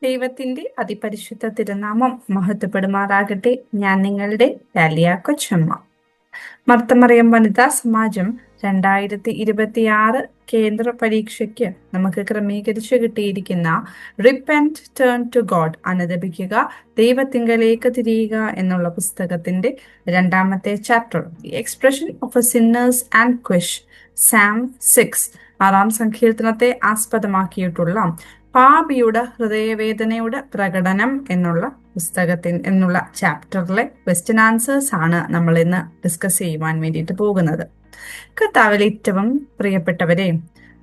ദൈവത്തിന്റെ അതിപരിശുദ്ധ തിരുനാമം മഹത്വപ്പെടുമാറാകട്ടെ. ഞാൻ നിങ്ങളുടെ ഡാലിയ കൊച്ചമ്മ. മർത്തമറിയം വനിതാ സമാജം 2026 കേന്ദ്ര പരീക്ഷയ്ക്ക് നമുക്ക് ക്രമീകരിച്ചു കിട്ടിയിരിക്കുന്ന റിപ്പന്റ് ടേൺ ടു ഗോഡ്, അനുദപിക്കുക, ദൈവത്തിങ്കലേക്ക് തിരിയുക എന്നുള്ള പുസ്തകത്തിന്റെ 2ാമത്തെ chapter, the expression of a sinner's anguish, psalm 6, 6-ാം സങ്കീർത്തനത്തെ ആസ്പദമാക്കിയിട്ടുള്ള പാപിയുടെ ഹൃദയവേദനയുടെ പ്രകടനം എന്നുള്ള ചാപ്റ്ററിലെ ക്വസ്റ്റ്യൻ ആൻസേഴ്സ് ആണ് നമ്മൾ ഇന്ന് ഡിസ്കസ് ചെയ്യുവാൻ വേണ്ടിയിട്ട് പോകുന്നത്. കർത്താവിൽ ഏറ്റവും പ്രിയപ്പെട്ടവരെ,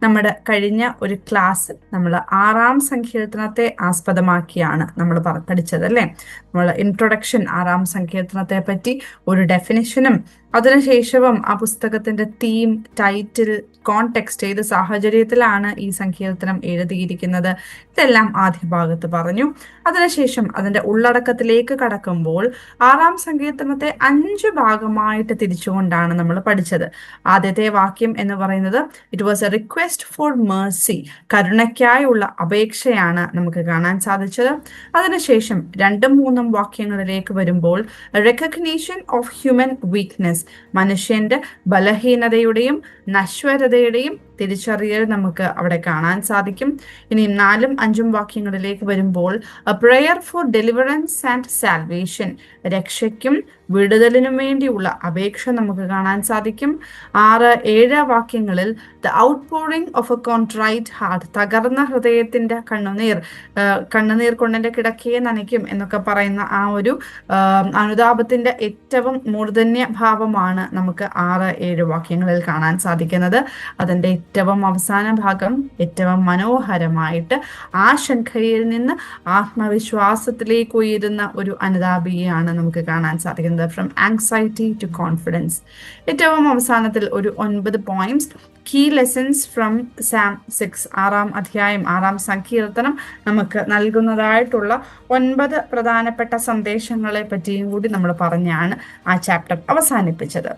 നമ്മുടെ കഴിഞ്ഞ ഒരു ക്ലാസ് നമ്മൾ 6-ാം സങ്കീർത്തനത്തെ ആസ്പദമാക്കിയാണ് നമ്മൾ പഠിച്ചത് അല്ലേ. നമ്മൾ ഇൻട്രൊഡക്ഷൻ 6-ാം സങ്കീർത്തനത്തെ പറ്റി ഒരു ഡെഫിനിഷനും അതിനുശേഷവും ആ പുസ്തകത്തിന്റെ തീം, ടൈറ്റിൽ, കോണ്ടെക്സ്റ്റ്, ഏത് സാഹചര്യത്തിലാണ് ഈ സങ്കീർത്തനം എഴുതിയിരിക്കുന്നത്, ഇതെല്ലാം ആദ്യ ഭാഗത്ത് പറഞ്ഞു. അതിനുശേഷം അതിന്റെ ഉള്ളടക്കത്തിലേക്ക് കടക്കുമ്പോൾ 6-ാം സങ്കീർത്തനത്തെ 5 ഭാഗമായിട്ട് തിരിച്ചുകൊണ്ടാണ് നമ്മൾ പഠിച്ചത്. ആദ്യത്തെ വാക്യം എന്ന് പറയുന്നത് it was a request for mercy, കരുണയ്ക്കായുള്ള അപേക്ഷയാണ് നമുക്ക് കാണാൻ സാധിച്ചത്. അതിനുശേഷം 2-3 വാക്യങ്ങളിലേക്ക് വരുമ്പോൾ റെക്കഗ്നീഷൻ ഓഫ് ഹ്യൂമൻ വീക്ക്നെസ്, മനുഷ്യന്റെ ബലഹീനതയുടെയും നശ്വരതയുടെയും തിരിച്ചറിയൽ നമുക്ക് അവിടെ കാണാൻ സാധിക്കും. ഇനി 4-5 വാക്യങ്ങളിലേക്ക് വരുമ്പോൾ a prayer for deliverance and salvation, രക്ഷയ്ക്കും വിടുതലിനും വേണ്ടിയുള്ള അപേക്ഷ നമുക്ക് കാണാൻ സാധിക്കും. 6-7 വാക്യങ്ങളിൽ the outpouring of a contrite heart, തകർന്ന ഹൃദയത്തിന്റെ കണ്ണുനീർ കൊണ്ടെന്റെ കിടക്കയെ നനയ്ക്കും എന്നൊക്കെ പറയുന്ന ആ ഒരു അനുതാപത്തിന്റെ ഏറ്റവും മൂർധന്യ ഭാവമാണ് നമുക്ക് 6-7 വാക്യങ്ങളിൽ കാണാൻ സാധിക്കുന്നത്. അതിന്റെ ഏറ്റവും അവസാന ഭാഗം ഏറ്റവും മനോഹരമായിട്ട് ആശങ്കയിൽ നിന്ന് ആത്മവിശ്വാസത്തിലേക്ക് ഉയരുന്ന ഒരു അനുതാപിയാണ് നമുക്ക് കാണാൻ സാധിക്കുന്നത്. From anxiety to confidence. ഏറ്റവും അവസാനത്തിൽ ഒരു 9 points, key lessons from Psalm 6, 6-ാം അധ്യായം, 6-ാം സങ്കീർത്തനം നമുക്ക് നൽകുന്നതായിട്ടുള്ള 9 പ്രധാനപ്പെട്ട സന്ദേശങ്ങളെ പറ്റിയും കൂടി നമ്മൾ പറഞ്ഞാണ് ആ ചാപ്റ്റർ അവസാനിപ്പിച്ചത്.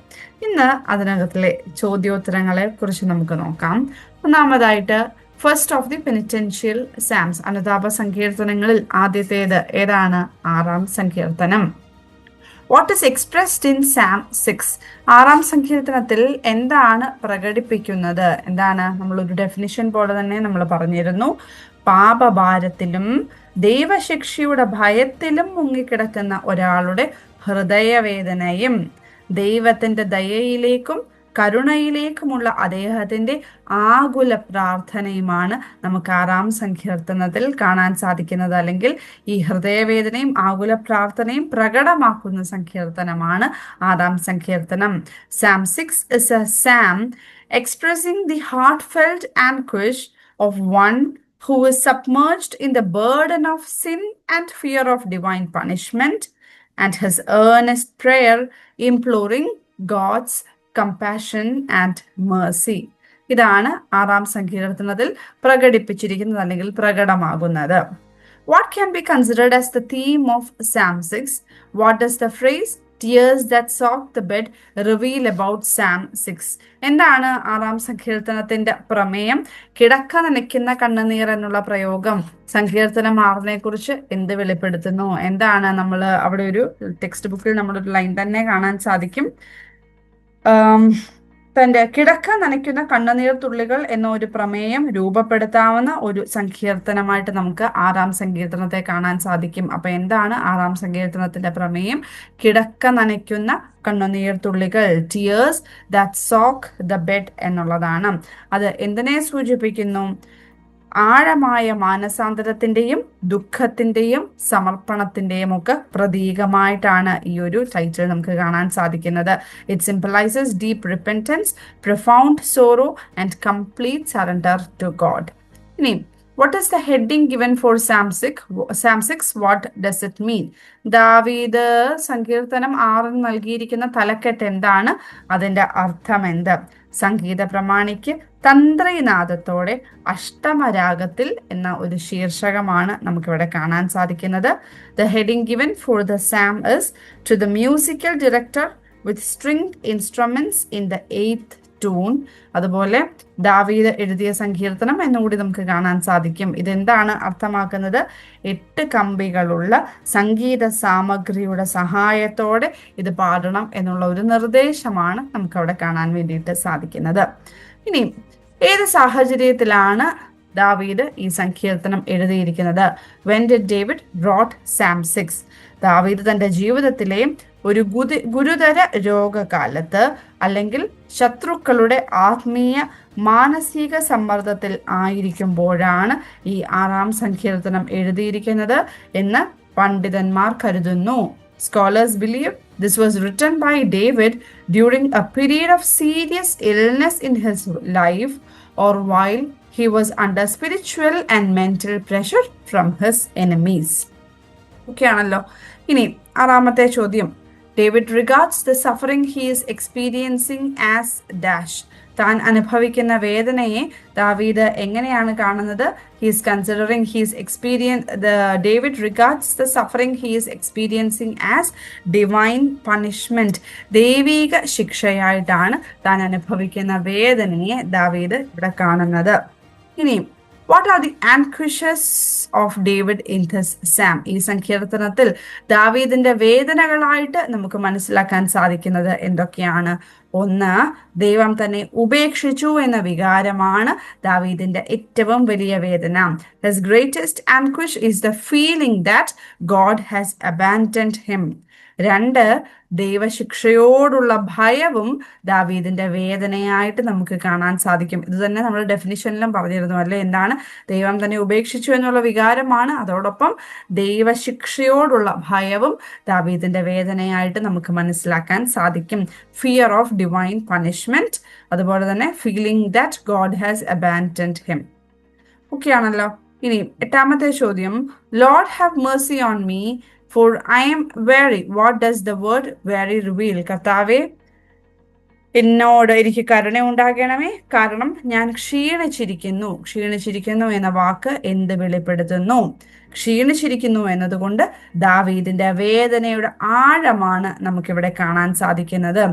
ഇന്ന് അതിനകത്തിലെ ചോദ്യോത്തരങ്ങളെ കുറിച്ച് നമുക്ക് നോക്കാം. ഒന്നാമതായിട്ട് ഫസ്റ്റ് ഓഫ് ദി പെനിറ്റൻഷ്യൽ സാംസ്, അനുതാപ സങ്കീർത്തനങ്ങളിൽ ആദ്യത്തേത് ഏതാണ്? 6-ാം സങ്കീർത്തനം. What is expressed in Sam 6? 6-ാം സങ്കീർത്തനത്തിൽ എന്താണ് പ്രകടിപ്പിക്കുന്നത്? എന്താണ്? നമ്മളൊരു ഡെഫിനിഷൻ പോലെ തന്നെ നമ്മൾ പറഞ്ഞിരുന്നു. പാപഭാരത്തിലും ദൈവശിക്ഷയുടെ ഭയത്തിലും മുങ്ങിക്കിടക്കുന്ന ഒരാളുടെ ഹൃദയവേദനയും ദൈവത്തിന്റെ ദയയിലേക്കും കരുണയിലേക്കുമുള്ള അദ്ദേഹത്തിന്റെ ആകുല പ്രാർത്ഥനയുമാണ് നമുക്ക് 6-ാം സങ്കീർത്തനത്തിൽ കാണാൻ സാധിക്കുന്നത്. അല്ലെങ്കിൽ ഈ ഹൃദയവേദനയും ആകുല പ്രാർത്ഥനയും പ്രകടമാക്കുന്ന സങ്കീർത്തനമാണ് 6-ാം സങ്കീർത്തനം. Sam 6 is a psalm expressing the heartfelt anguish of one who is submerged in the burden of sin and fear of divine punishment, and his earnest prayer imploring God's compassion and mercy. ഇതാണ് 6-ാം സങ്കീർത്തനത്തിൽ പ്രകടിപ്പിച്ചിരിക്കുന്നത് അല്ലെങ്കിൽ പ്രകടമാകുന്നത്. What can be considered as the theme of Psalm 6? What does the phrase tears that soak the bed reveal about Psalm 6? എന്താണ് 6-ാം സങ്കീർത്തനത്തിന്റെ പ്രമേയം? കിടക്ക നനയ്ക്കുന്ന കണ്ണുനീർ എന്നുള്ള പ്രയോഗം സങ്കീർത്തനം 6-നെ കുറിച്ച് എന്ത് വെളിപ്പെടുത്തുന്നു? എന്താണ്? നമ്മൾ അവിടെ ഒരു ടെക്സ്റ്റ് ബുക്കിൽ നമ്മളൊരു ലൈൻ തന്നെ കാണാൻ സാധിക്കും. തന്റെ കിടക്ക നനയ്ക്കുന്ന കണ്ണുനീർ തുള്ളികൾ എന്ന ഒരു പ്രമേയം രൂപപ്പെടുത്താവുന്ന ഒരു സങ്കീർത്തനമായിട്ട് നമുക്ക് 6-ാം സങ്കീർത്തനത്തെ കാണാൻ സാധിക്കും. അപ്പൊ എന്താണ് 6-ാം സങ്കീർത്തനത്തിന്റെ പ്രമേയം? കിടക്ക നനയ്ക്കുന്ന കണ്ണുനീർ തുള്ളികൾ, tears that soak the bed എന്നുള്ളതാണ്. അത് എന്തിനെ സൂചിപ്പിക്കുന്നു? ആഴമായ മാനസാന്തരത്തിന്റെയും ദുഃഖത്തിന്റെയും സമർപ്പണത്തിന്റെയും ഒക്കെ പ്രതീകമായിട്ടാണ് ഈ ഒരു ടൈറ്റിൽ നമുക്ക് കാണാൻ സാധിക്കുന്നത്. It symbolises deep repentance, profound sorrow and complete surrender to God. ഇനി what is the heading given for Psalm 6? What does it mean? ദാവീദ് സങ്കീർത്തനം 6 നൽകിയിരിക്കുന്ന തലക്കെട്ട് എന്താണ്? അതിന്റെ അർത്ഥം എന്ത്? സംഗീത പ്രമാണിക്ക് തന്ത്രിനാദത്തോടെ അഷ്ടമരാഗത്തിൽ എന്ന ഒരു ശീർഷകമാണ് നമുക്കിവിടെ കാണാൻ സാധിക്കുന്നത്. The heading given for the psalm is to the musical director with stringed instruments in the 8th tune, അതുപോലെ ദാവീദ് എഴുതിയ സങ്കീർത്തനം എന്നുകൂടി നമുക്ക് കാണാൻ സാധിക്കും. ഇതെന്താണ് അർത്ഥമാക്കുന്നത്? 8 കമ്പികളുള്ള സംഗീത സാമഗ്രിയുടെ സഹായത്തോടെ ഇത് പാടണം എന്നുള്ള ഒരു നിർദ്ദേശമാണ് നമുക്കവിടെ കാണാൻ വേണ്ടിയിട്ട് സാധിക്കുന്നത്. ഇനി ഏത് സാഹചര്യത്തിലാണ് ദാവീദ് ഈ സങ്കീർത്തനം എഴുതിയിരിക്കുന്നത്? When did David wrote Psalm 6? ദാവീദ് തന്റെ ജീവിതത്തിലെ ഒരു ഗുരുതര രോഗകാലത്ത് അല്ലെങ്കിൽ ശത്രുക്കളുടെ ആത്മീയ മാനസിക സമ്മർദ്ദത്തിൽ ആയിരിക്കുമ്പോഴാണ് ഈ 6-ാം സങ്കീർത്തനം എഴുതിയിരിക്കുന്നത് എന്ന് പണ്ഡിതന്മാർ കരുതുന്നു. Scholars believe this was written by David during a period of serious illness in his life or while he was under spiritual and mental pressure from his enemies. Okay ആണല്ലോ. ഇനി 6-ാമത്തെ ചോദ്യം, David regards the suffering he is experiencing as dash. താൻ അനുഭവിക്കുന്ന വേദനയെ ദാവീദ് എങ്ങനെയാണ് കാണുന്നത്? He's considering he's David regards the suffering he is experiencing as divine punishment. ദൈവിക ശിക്ഷയായിട്ടാണ് താൻ അനുഭവിക്കുന്ന വേദനയെ ദാവീദ് ഇവിടെ കാണുന്നത്. ഇനി what are the anguishes of David in this psalm? ഈ സങ്കീർത്തനത്തിൽ ദാവീദിന്റെ വേദനകളായിട്ട് നമുക്ക് മനസ്സിലാക്കാൻ സാധിക്കുന്നത് എന്തൊക്കെയാണ്? ഒന്ന്, ദൈവം തന്നെ ഉപേക്ഷിച്ചു എന്ന വികാരമാണ് ദാവീദിന്റെ ഏറ്റവും വലിയ വേദന. His greatest anguish is the feeling that God has abandoned him. 2, ദൈവശിക്ഷയോടുള്ള ഭയവും ദാവീദിന്റെ വേദനയായിട്ട് നമുക്ക് കാണാൻ സാധിക്കും. ഇത് തന്നെ നമ്മൾ ഡെഫിനിഷനിലും പറഞ്ഞിരുന്നു അല്ലെ? എന്താണ്? ദൈവം തന്നെ ഉപേക്ഷിച്ചു എന്നുള്ള വികാരമാണ്, അതോടൊപ്പം ദൈവശിക്ഷയോടുള്ള ഭയവും ദാവീദിന്റെ വേദനയായിട്ട് നമുക്ക് മനസ്സിലാക്കാൻ സാധിക്കും. ഫിയർ ഓഫ് ഡിവൈൻ പണിഷ്മെന്റ്, അതുപോലെ തന്നെ feeling that God has abandoned him. Okay ആണല്ലോ. ഇനി 8-ാമത്തെ ചോദ്യം, Lord have mercy on me for I am weary. What does the word weary reveal? കർത്താവേ, എന്നോട് എനിക്ക് കരുണ ഉണ്ടാകണമേ, കാരണം ഞാൻ ക്ഷീണിച്ചിരിക്കുന്നു. ക്ഷീണിച്ചിരിക്കുന്നു എന്ന വാക്ക് എന്ത് വെളിപ്പെടുത്തുന്നു? ക്ഷീണിച്ചിരിക്കുന്നു എന്നതുകൊണ്ട് ദാവീദിന്റെ വേദനയുടെ ആഴമാണ് നമുക്കിവിടെ കാണാൻ സാധിക്കുന്നത്.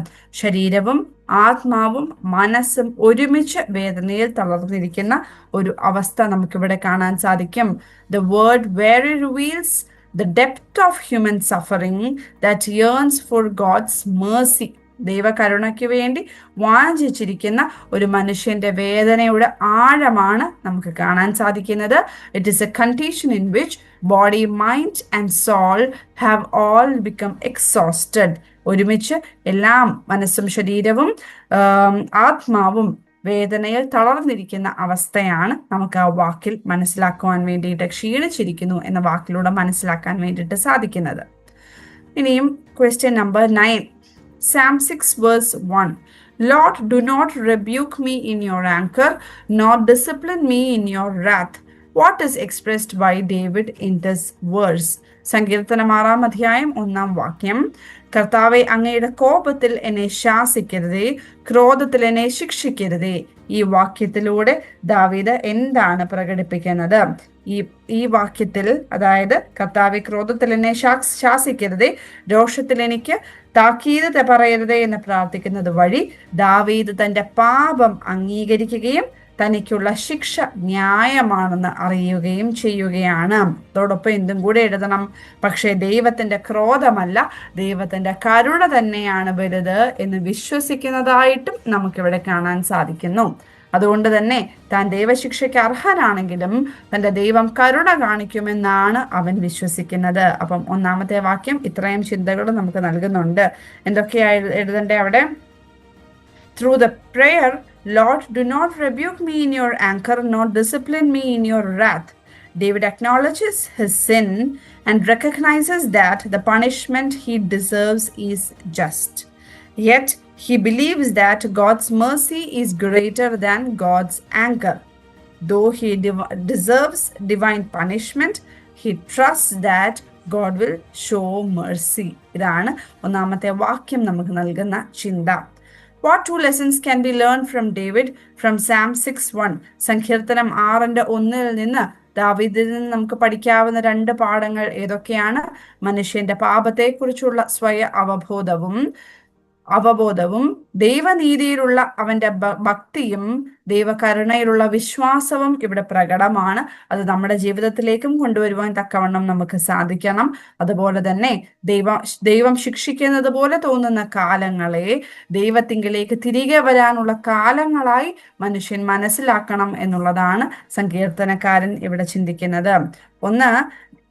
ശരീരവും ആത്മാവും മനസ്സും ഒരുമിച്ച് വേദനയിൽ തളർന്നിരിക്കുന്ന ഒരു അവസ്ഥ നമുക്കിവിടെ കാണാൻ സാധിക്കും. The word weary reveals the depth of human suffering that yearns for God's mercy. ദൈവകരുണയ്ക്ക് വേണ്ടി വാഞ്ചിച്ചിരിക്കുന്ന ഒരു മനുഷ്യന്റെ വേദനയുടെ ആഴമാണ് നമുക്ക് കാണാൻ സാധിക്കുന്നത്. It is a condition in which body, mind and soul have all become exhausted. ഒരുമിച്ച് എല്ലാം, മനസ്സും ശരീരവും ആത്മാവും വേദനയിൽ തളർന്നിരിക്കുന്ന അവസ്ഥയാണ് നമുക്ക് ആ വാക്കിൽ മനസ്സിലാക്കുവാൻ വേണ്ടിയിട്ട്, ക്ഷീണിച്ചിരിക്കുന്നു എന്ന വാക്കിലൂടെ മനസ്സിലാക്കാൻ വേണ്ടിയിട്ട് സാധിക്കുന്നത്. ഇനിയും question number 9, Psalm 6 verse 1. Lord, do not rebuke me in your anger, nor discipline me in your wrath. What is expressed by David in this verse? സങ്കീർത്തനം 6-ാം അധ്യായം 1-ാം വാക്യം, കർത്താവെ, അങ്ങയുടെ കോപത്തിൽ എന്നെ ശാസിക്കരുതേ, ക്രോധത്തിൽ എന്നെ ശിക്ഷിക്കരുതേ. ഈ വാക്യത്തിലൂടെ ദാവീദ് എന്താണ് പ്രകടിപ്പിക്കുന്നത്? ഈ വാക്യത്തിൽ, അതായത് കർത്താവെ, ക്രോധത്തിൽ എന്നെ ശാസിക്കരുതേ, രോഷത്തിൽ എനിക്ക് താക്കീത് പറയരുതേ എന്ന് പ്രാർത്ഥിക്കുന്നത് വഴി ദാവീദ് തന്റെ പാപം അംഗീകരിക്കുകയും തനിക്കുള്ള ശിക്ഷ ന്യായമാണെന്ന് അറിയുകയും ചെയ്യുകയാണ്. അതോടൊപ്പം എന്തും കൂടെ എഴുതണം, പക്ഷേ ദൈവത്തിന്റെ ക്രോധമല്ല, ദൈവത്തിന്റെ കരുണ തന്നെയാണ് വലുത് എന്ന് വിശ്വസിക്കുന്നതായിട്ടും നമുക്കിവിടെ കാണാൻ സാധിക്കുന്നു. അതുകൊണ്ട് തന്നെ താൻ ദൈവശിക്ഷയ്ക്ക് അർഹനാണെങ്കിലും തന്റെ ദൈവം കരുണ കാണിക്കുമെന്നാണ് അവൻ വിശ്വസിക്കുന്നത്. അപ്പം 1-ാമത്തെ വാക്യം ഇത്രയും ചിന്തകൾ നമുക്ക് നൽകുന്നുണ്ട്. എന്തൊക്കെയാ എഴുതണ്ടേ അവിടെ? Through the prayer, Lord, do not rebuke me in your anger, nor discipline me in your wrath. David acknowledges his sin and recognizes that the punishment he deserves is just. Yet, he believes that God's mercy is greater than God's anger. Though he deserves divine punishment, he trusts that God will show mercy. ഇതാണ് 1-ാമത്തെ വാക്യം നമുക്ക് നൽകുന്ന ചിന്ത. What 2 lessons can be learned from David from Psalm 6:1? സങ്കീർത്തനം 6:1 നിന്ന് ദാവീദിൽ നിന്ന് നമുക്ക് പഠിക്കാവുന്ന 2 പാഠങ്ങൾ ഏതൊക്കെയാണ്? മനുഷ്യന്റെ പാപത്തെക്കുറിച്ചുള്ള സ്വയ അവബോധവും അവബോധവും ദൈവനീതിയിലുള്ള അവന്റെ ഭക്തിയും ദൈവകരുണയിലുള്ള വിശ്വാസവും ഇവിടെ പ്രകടമാണ്. അത് നമ്മുടെ ജീവിതത്തിലേക്കും കൊണ്ടുവരുവാൻ തക്കവണ്ണം നമുക്ക് സാധിക്കണം. അതുപോലെ തന്നെ ദൈവം ശിക്ഷിക്കുന്നത് പോലെ തോന്നുന്ന കാലങ്ങളെ ദൈവത്തിങ്കിലേക്ക് തിരികെ വരാനുള്ള കാലങ്ങളായി മനുഷ്യൻ മനസ്സിലാക്കണം എന്നുള്ളതാണ് സങ്കീർത്തനക്കാരൻ ഇവിടെ ചിന്തിക്കുന്നത്. ഒന്ന്,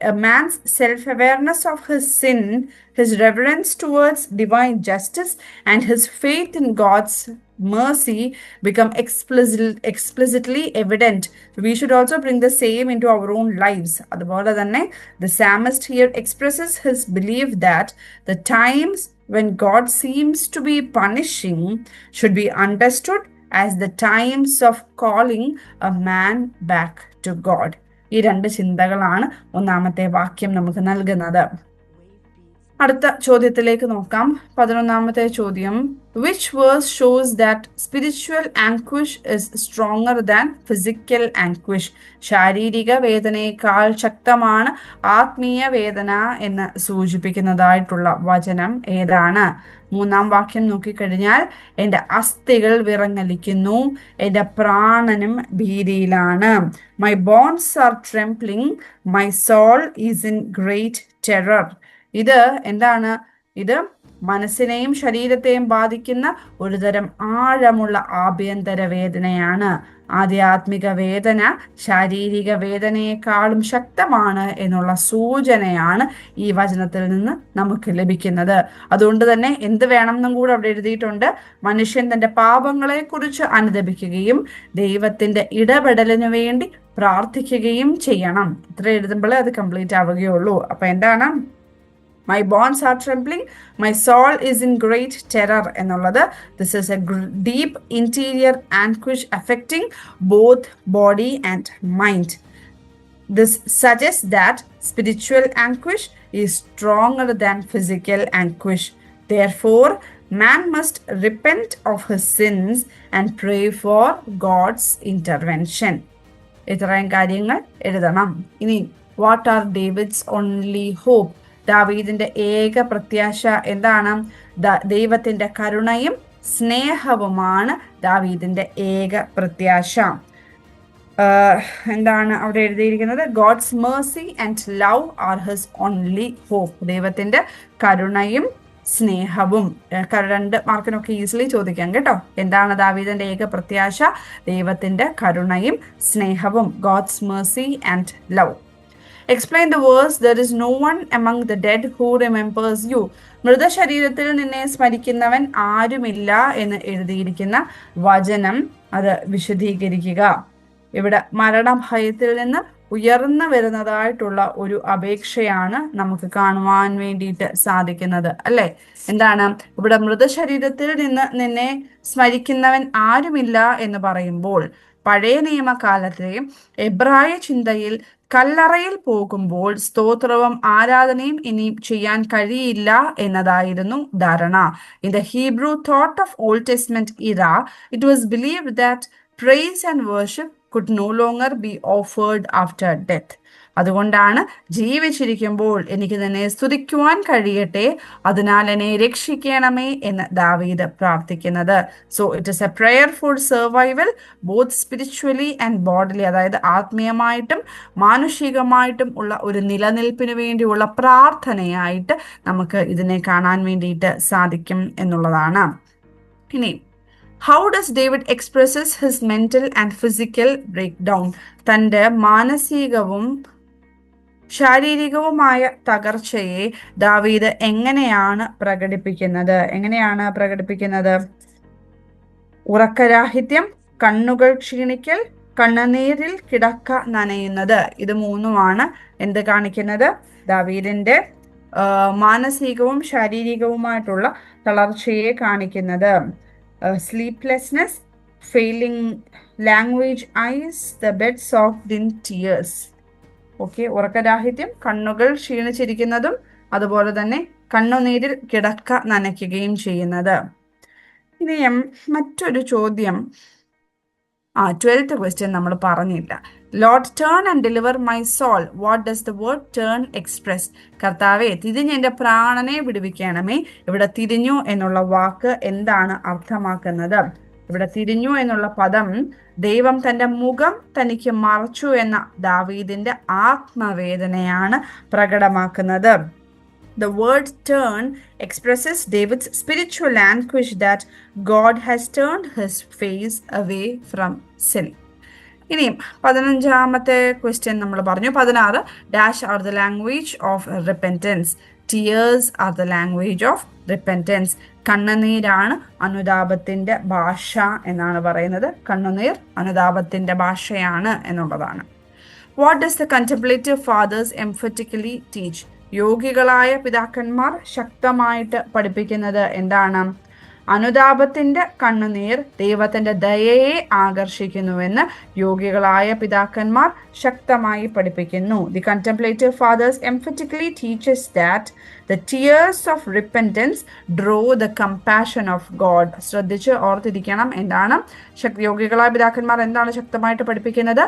a man's self-awareness of his sin, his reverence towards divine justice, and his faith in God's mercy become explicitly evident. We should also bring the same into our own lives. അതുപോലെ തന്നെ the psalmist here expresses his belief that the times when God seems to be punishing should be understood as the times of calling a man back to God. ഈ രണ്ട് ചിന്തകളാണ് ഒന്നാമത്തെ വാക്യം നമുക്ക് നൽകുന്നത്. അടുത്ത ചോദ്യത്തിലേക്ക് നോക്കാം. 11ാമത്തെ ചോദ്യം, which verse shows that spiritual anguish is stronger than physical anguish? ശാരീരിക വേദനയേക്കാൾ ശക്തമാണ് ആത്മീയ വേദന എന്ന് സൂചിപ്പിക്കുന്നതായിട്ടുള്ള വചനം ഏതാണ്? 3ാം വാക്യം നോക്കിക്കഴിഞ്ഞാൽ, എൻ്റെ അസ്ഥികൾ വിറങ്ങലിക്കുന്നു, എൻ്റെ പ്രാണനും ഭീതിയിലാണ്. My bones are trembling, my soul is in great terror. ഇത് എന്താണ്? ഇത് മനസ്സിനെയും ശരീരത്തെയും ബാധിക്കുന്ന ഒരുതരം ആഴമുള്ള ആഭ്യന്തര വേദനയാണ്. ആധ്യാത്മിക വേദന ശാരീരിക വേദനയെക്കാളും ശക്തമാണ് എന്നുള്ള സൂചനയാണ് ഈ വചനത്തിൽ നിന്ന് നമുക്ക് ലഭിക്കുന്നത്. അതുകൊണ്ട് തന്നെ എന്ത് വേണമെന്നും കൂടെ അവിടെ എഴുതിയിട്ടുണ്ട്. മനുഷ്യൻ തന്റെ പാപങ്ങളെ കുറിച്ച് അനുദപിക്കുകയും ദൈവത്തിന്റെ ഇടപെടലിനു വേണ്ടി പ്രാർത്ഥിക്കുകയും ചെയ്യണം. ഇത്ര എഴുതുമ്പോഴേ അത് കംപ്ലീറ്റ് ആവുകയുള്ളൂ. അപ്പൊ എന്താണ്? My bonds are trembling, my soul is in great terror എന്നുള്ളത്, this is a deep interior anguish affecting both body and mind. This suggests that spiritual anguish is stronger than physical anguish. Therefore, man must repent of his sins and pray for God's intervention. ഇത്രയും കാര്യങ്ങൾ എഴുതണം. ഇനി, what are David's only hope? ദാവീദിന്റെ ഏക പ്രത്യാശ എന്താണ്? ദൈവത്തിന്റെ കരുണയും സ്നേഹവുമാണ് ദാവീദിന്റെ ഏക പ്രത്യാശ. എന്താണ് അവിടെ എഴുതിയിരിക്കുന്നത്? God's mercy and love are his only hope. ദൈവത്തിന്റെ കരുണയും സ്നേഹവും. 2 മാർക്കിനൊക്കെ ഈസിലി ചോദിക്കാം കേട്ടോ. എന്താണ് ദാവീദിന്റെ ഏക പ്രത്യാശ? ദൈവത്തിന്റെ കരുണയും സ്നേഹവും. God's mercy and love. Explain the verse, there is no one among the dead who remembers you. മൃതശരീരത്തിൽ നിന്നെ സ്മരിക്കുന്നവൻ ആരുമില്ല എന്ന് എഴുതിയിരിക്കുന്ന വചനം അത് വിശദീകരിക്കുക. ഇവിടെ മരണഭയത്തിൽ നിന്ന് ഉയർന്നു വരുന്നതായിട്ടുള്ള ഒരു അപേക്ഷയാണ് നമുക്ക് കാണുവാൻ വേണ്ടിയിട്ട് സാധിക്കുന്നത്, അല്ലെ? എന്താണ് ഇവിടെ? മൃതശരീരത്തിൽ നിന്ന് നിന്നെ സ്മരിക്കുന്നവൻ ആരുമില്ല എന്ന് പറയുമ്പോൾ പഴയ നിയമകാലത്തെ എബ്രായ ചിന്തയിൽ കല്ലറയിൽ പോകുമ്പോൾ സ്തോത്രവും ആരാധനയും ഇനിയും ചെയ്യാൻ കഴിയില്ല എന്നതായിരുന്നു ധാരണ. In the Hebrew thought of Old Testament era, it was believed that praise and worship could no longer be offered after death. അതുകൊണ്ടാണ് ജീവിച്ചിരിക്കുമ്പോൾ എനിക്ക് നിന്നെ സ്തുതിക്കുവാൻ കഴിയട്ടെ, അതിനാൽ എന്നെ രക്ഷിക്കണമേ എന്ന് ദാവീദ് പ്രാർത്ഥിക്കുന്നത്. So it is a prayer for survival both spiritually and bodily. അതായത് ആത്മീയമായിട്ടും മാനുഷികമായിട്ടും ഉള്ള ഒരു നിലനിൽപ്പിന് വേണ്ടിയുള്ള പ്രാർത്ഥനയായിട്ട് നമുക്ക് ഇതിനെ കാണാൻ വേണ്ടിയിട്ട് സാധിക്കും എന്നുള്ളതാണ്. ഇനി, how does David expresses his mental and physical breakdown? തൻ്റെ മാനസികവും ശാരീരികവുമായ തകർച്ചയെ ദാവീദ് എങ്ങനെയാണ് പ്രകടിപ്പിക്കുന്നത്? ഉറക്കരാഹിത്യം, കണ്ണുകൾ ക്ഷീണിക്കൽ, കണ്ണുനീരിൽ കിടക്ക നനയുന്നത്. ഇത് മൂന്നുമാണ് എന്ത് കാണിക്കുന്നത്? ദാവീദിന്റെ മാനസികവും ശാരീരികവുമായിട്ടുള്ള തളർച്ചയെ കാണിക്കുന്നത്. Sleeplessness, failing language eyes, the bed soaked in tears. Okay, ഉറക്കരാഹിത്യം, കണ്ണുകൾ ക്ഷീണിച്ചിരിക്കുന്നതും അതുപോലെ തന്നെ കണ്ണുനീരിൽ കിടക്ക നനയ്ക്കുകയും ചെയ്യുന്നത്. ഇനിയും മറ്റൊരു ചോദ്യം, 12th ക്വസ്റ്റ്യൻ നമ്മൾ പറഞ്ഞില്ല. Lord turn and deliver my soul. What does the word turn express? കർത്താവെ, തിരിഞ്ഞ് എൻ്റെ പ്രാണനെ വിടുവിക്കണമേ. ഇവിടെ തിരിഞ്ഞു എന്നുള്ള വാക്ക് എന്താണ് അർത്ഥമാക്കുന്നത്? ഇവിടെ തിരിഞ്ഞു എന്നുള്ള പദം ദൈവം തൻ്റെ മുഖം തനിക്ക് മറച്ചു എന്ന ദാവീദിന്റെ ആത്മവേദനയാണ് പ്രകടമാക്കുന്നത്. The word turn expresses David's spiritual anguish that God has turned his face away from sin. ഇനിയും 15ാമത്തെ ക്വസ്റ്റ്യൻ നമ്മൾ പറഞ്ഞു. 16 dash are the language of repentance. Tears are the language of repentance. കണ്ണുനീരാണ് അനുതാപത്തിന്റെ ഭാഷ എന്നാണ് പറയുന്നത്. കണ്ണുനീർ അനുതാപത്തിന്റെ ഭാഷയാണ് എന്നുള്ളതാണ്. What does the contemplative fathers emphatically teach? യോഗികളായ പിതാക്കന്മാർ ശക്തമായിട്ട് പഠിപ്പിക്കുന്നത് എന്താണ്? അനുതാപത്തിന്റെ കണ്ണുനീർ ദൈവത്തിന്റെ ദയയെ ആകർഷിക്കുന്നുവെന്ന് യോഗികളായ പിതാക്കന്മാർ ശക്തമായി പഠിപ്പിക്കുന്നു. The contemplative fathers emphatically teaches that the tears of repentance draw the compassion of God. ശ്രദ്ധിച്ച് ഓർത്തിരിക്കണം. എന്താണ് യോഗികളായ പിതാക്കന്മാർ എന്താണ് ശക്തമായിട്ട് പഠിപ്പിക്കുന്നത്?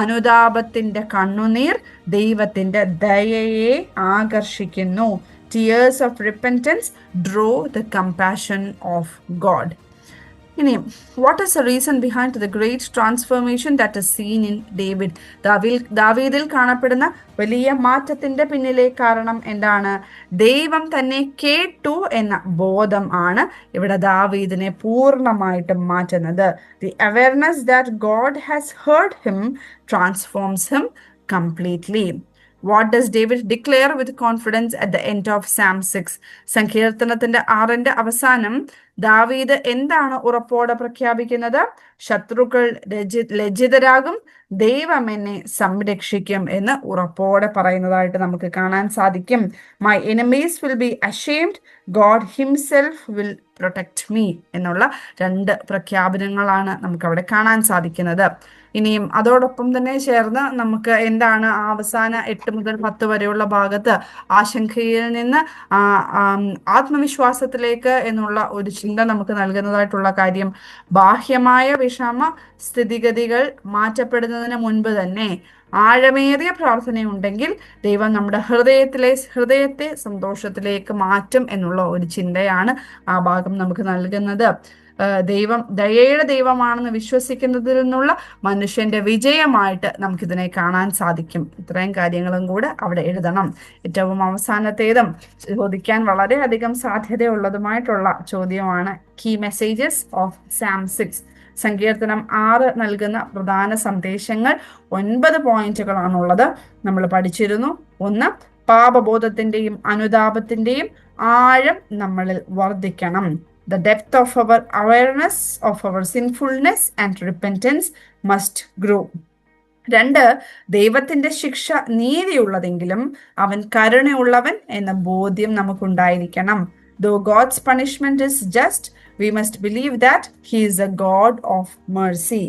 അനുതാപത്തിന്റെ കണ്ണുനീർ ദൈവത്തിന്റെ ദയയെ ആകർഷിക്കുന്നു. Tears of repentance draw the compassion of God. ഇനിയും what is the reason behind the great transformation that is seen in David? ദാവീദിൽ കാണപ്പെടുന്ന വലിയ മാറ്റത്തിന്റെ പിന്നിലെ കാരണം എന്താണ്? ദൈവം തന്നെ കേട്ടു എന്ന ബോധം ആണ് ഇവിടെ ദാവീദിനെ പൂർണ്ണമായിട്ടും മാറ്റുന്നത്. The awareness that God has heard him transforms him completely. What does David declare with confidence at the end of Psalm 6? സങ്കീർത്തനത്തിന്റെ 6ന്റെ അവസാനം ദാവീദ് എന്താണ് ഉറപ്പോടെ പ്രഖ്യാപിക്കുന്നത്? ശത്രുക്കൾ ലജ്ജിതരാകും, ദൈവം എന്നെ സംരക്ഷിക്കും എന്ന് ഉറപ്പോടെ പറയുന്നതായിട്ട് നമുക്ക് കാണാൻ സാധിക്കും. My enemies will be ashamed, God himself will protect me എന്നുള്ള 2 പ്രഖ്യാപനങ്ങളാണ് നമുക്ക് അവിടെ കാണാൻ സാധിക്കുന്നത്. ഇനിയും അതോടൊപ്പം തന്നെ ചേർന്ന് നമുക്ക് എന്താണ് അവസാന 8 മുതൽ 10 വരെയുള്ള ഭാഗത്ത് ആശങ്കയിൽ നിന്ന് ആത്മവിശ്വാസത്തിലേക്ക് എന്നുള്ള ഒരു ചിന്ത നമുക്ക് നൽകുന്നതായിട്ടുള്ള കാര്യം, ബാഹ്യമായ വിഷമ സ്ഥിതിഗതികൾ മാറ്റപ്പെടുന്നതിന് മുൻപ് തന്നെ ആഴമേറിയ പ്രാർത്ഥനയുണ്ടെങ്കിൽ ദൈവം നമ്മുടെ ഹൃദയത്തെ സന്തോഷത്തിലേക്ക് മാറ്റും എന്നുള്ള ഒരു ചിന്തയാണ് ആ ഭാഗം നമുക്ക് നൽകുന്നത്. ദൈവം ദയയുടെ ദൈവമാണെന്ന് വിശ്വസിക്കുന്നതിൽ നിന്നുള്ള മനുഷ്യന്റെ വിജയമായിട്ട് നമുക്കിതിനെ കാണാൻ സാധിക്കും. ഇത്രയും കാര്യങ്ങളും കൂടെ അവിടെ എഴുതണം. ഏറ്റവും അവസാനത്തേതും ചോദിക്കാൻ വളരെയധികം സാധ്യതയുള്ളതുമായിട്ടുള്ള ചോദ്യമാണ് കീ മെസ്സേജസ് ഓഫ് Psalm 6. സങ്കീർത്തനം 6 നൽകുന്ന പ്രധാന സന്ദേശങ്ങൾ 9 പോയിന്റുകളാണുള്ളത്. നമ്മൾ പഠിച്ചിരുന്നു. 1, പാപബോധത്തിന്റെയും അനുതാപത്തിന്റെയും ആഴം നമ്മളിൽ വർദ്ധിക്കണം. The depth of our awareness of our sinfulness and repentance must grow. 2, ദൈവത്തിന്റെ ശിക്ഷ നീതിയുള്ളതെങ്കിലും അവൻ കരുണയുള്ളവൻ എന്ന ബോധ്യം നമുക്കുണ്ടായിരിക്കണം. Though God's punishment is just, we must believe that he is a God of mercy.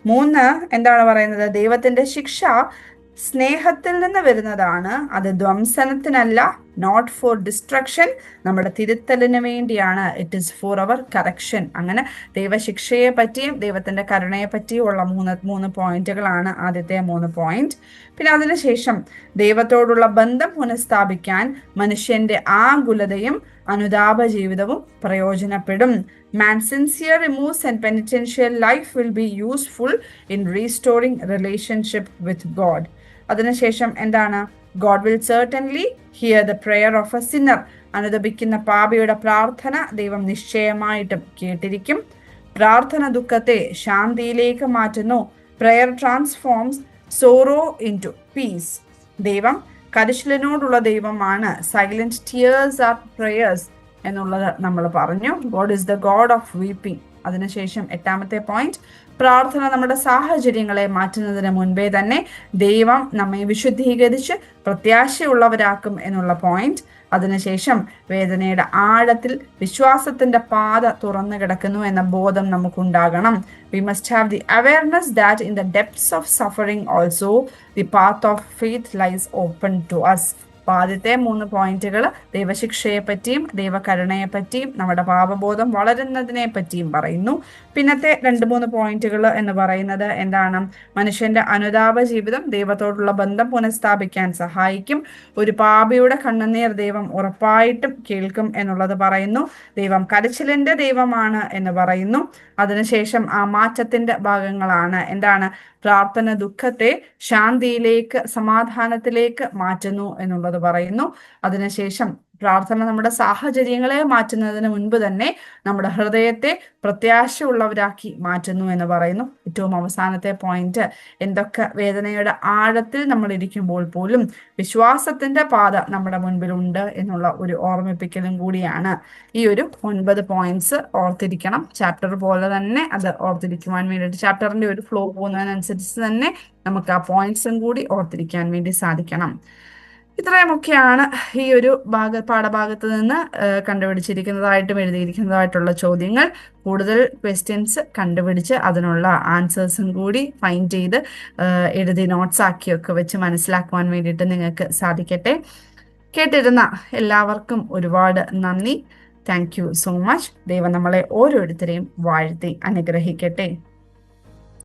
3, എന്താണ് പറയുന്നത്? ദൈവത്തിന്റെ ശിക്ഷ സ്നേഹത്തിൽ നിന്ന് വരുന്നതാണ്, അത് ധ്വംസനത്തിനല്ല. നോട്ട് ഫോർ ഡിസ്ട്രക്ഷൻ, നമ്മുടെ തിരുത്തലിന് വേണ്ടിയാണ്. It is for our correction. അങ്ങനെ ദൈവശിക്ഷയെ പറ്റിയും ദൈവത്തിന്റെ കരുണയെ പറ്റിയും ഉള്ള 3 പോയിന്റുകളാണ് ആദ്യത്തെ 3 പോയിന്റ്. പിന്നെ അതിനുശേഷം ദൈവത്തോടുള്ള ബന്ധം പുനഃസ്ഥാപിക്കാൻ മനുഷ്യന്റെ ആകുലതയും അനുതാപ ജീവിതവും പ്രയോജനപ്പെടും. Man's sincere remorse and penitential life will be useful in restoring relationship with God. അതിനുശേഷം എന്താണ്? God will certainly hear the prayer of a sinner. അനുതപിക്കുന്ന പാപിയുടെ പ്രാർത്ഥന ദൈവം നിശ്ചയമായിട്ടും കേട്ടിരിക്കും. പ്രാർത്ഥന ദുഃഖത്തെ ശാന്തിയിലേക്ക് മാറ്റുന്നു. Prayer transforms sorrow into peace. ദൈവം കരുശലിനോടുള്ള ദൈവമാണ്. സൈലന്റ് tears are prayers എന്നുള്ളത് നമ്മൾ പറഞ്ഞു. God is the God of weeping. അതിനുശേഷം 8ാമത്തെ പോയിന്റ്, പ്രാർത്ഥന നമ്മുടെ സാഹചര്യങ്ങളെ മാറ്റുന്നതിന് മുൻപേ തന്നെ ദൈവം നമ്മെ വിശുദ്ധീകരിച്ച് പ്രത്യാശയുള്ളവരാക്കും എന്നുള്ള പോയിന്റ്. അതിനുശേഷം വേദനയുടെ ആഴത്തിൽ വിശ്വാസത്തിന്റെ പാത തുറന്നു കിടക്കുന്നു എന്ന ബോധം നമുക്കുണ്ടാകണം. We must have the awareness that in the depths of suffering also the path of faith lies open to us. അപ്പൊ ആദ്യത്തെ 3 പോയിന്റുകൾ ദൈവശിക്ഷയെ പറ്റിയും ദൈവകരുണയെ പറ്റിയും നമ്മുടെ പാപബോധം വളരുന്നതിനെ പറ്റിയും പറയുന്നു. പിന്നത്തെ 2-3 പോയിന്റുകൾ എന്ന് പറയുന്നത് എന്താണ്? മനുഷ്യന്റെ അനുതാപ ജീവിതം ദൈവത്തോടുള്ള ബന്ധം പുനഃസ്ഥാപിക്കാൻ സഹായിക്കും. ഒരു പാപിയുടെ കണ്ണുനീർ ദൈവം ഉറപ്പായിട്ടും കേൾക്കും എന്നുള്ളത് പറയുന്നു. ദൈവം കരച്ചിലിന്റെ ദൈവമാണ് എന്ന് പറയുന്നു. അതിനുശേഷം ആ മാറ്റത്തിന്റെ ഭാഗങ്ങളാണ് എന്താണ്? പ്രാർത്ഥന ദുഃഖത്തെ ശാന്തിയിലേക്ക്, സമാധാനത്തിലേക്ക് മാറ്റുന്നു എന്നുള്ളത് പറയുന്നു. അതിനുശേഷം പ്രാർത്ഥന നമ്മുടെ സാഹചര്യങ്ങളെ മാറ്റുന്നതിന് മുൻപ് തന്നെ നമ്മുടെ ഹൃദയത്തെ പ്രത്യാശയുള്ളവരാക്കി മാറ്റുന്നു എന്ന് പറയുന്നു. ഏറ്റവും അവസാനത്തെ പോയിന്റ്, എന്തൊക്കെ വേദനയുടെ ആഴത്തിൽ നമ്മൾ ഇരിക്കുമ്പോൾ പോലും വിശ്വാസത്തിന്റെ പാത നമ്മുടെ മുൻപിലുണ്ട് എന്നുള്ള ഒരു ഓർമ്മിപ്പിക്കലും കൂടിയാണ്. ഈ ഒരു 9 പോയിന്റ്സ് ഓർത്തിരിക്കണം. ചാപ്റ്റർ പോലെ തന്നെ അത് ഓർത്തിരിക്കുവാൻ വേണ്ടിയിട്ട്, ചാപ്റ്ററിന്റെ ഒരു ഫ്ലോ പോകുന്നതിനനുസരിച്ച് തന്നെ നമുക്ക് ആ പോയിന്റ്സും കൂടി ഓർത്തിരിക്കാൻ വേണ്ടി സാധിക്കണം. ഇത്രയുമൊക്കെയാണ് ഈ ഒരു പാഠഭാഗത്ത് നിന്ന് കണ്ടുപിടിച്ചിരിക്കുന്നതായിട്ടും എഴുതിയിരിക്കുന്നതായിട്ടുള്ള ചോദ്യങ്ങൾ. കൂടുതൽ ക്വസ്റ്റ്യൻസ് കണ്ടുപിടിച്ച് അതിനുള്ള ആൻസേഴ്സും കൂടി ഫൈൻഡ് ചെയ്ത് എഴുതി നോട്ട്സ് ആക്കിയൊക്കെ വെച്ച് മനസ്സിലാക്കുവാൻ വേണ്ടിയിട്ട് നിങ്ങൾക്ക് സാധിക്കട്ടെ. കേട്ടിരുന്ന എല്ലാവർക്കും ഒരുപാട് നന്ദി. Thank you so much. ദൈവം നമ്മളെ ഓരോരുത്തരെയും വാഴ്ത്തി അനുഗ്രഹിക്കട്ടെ.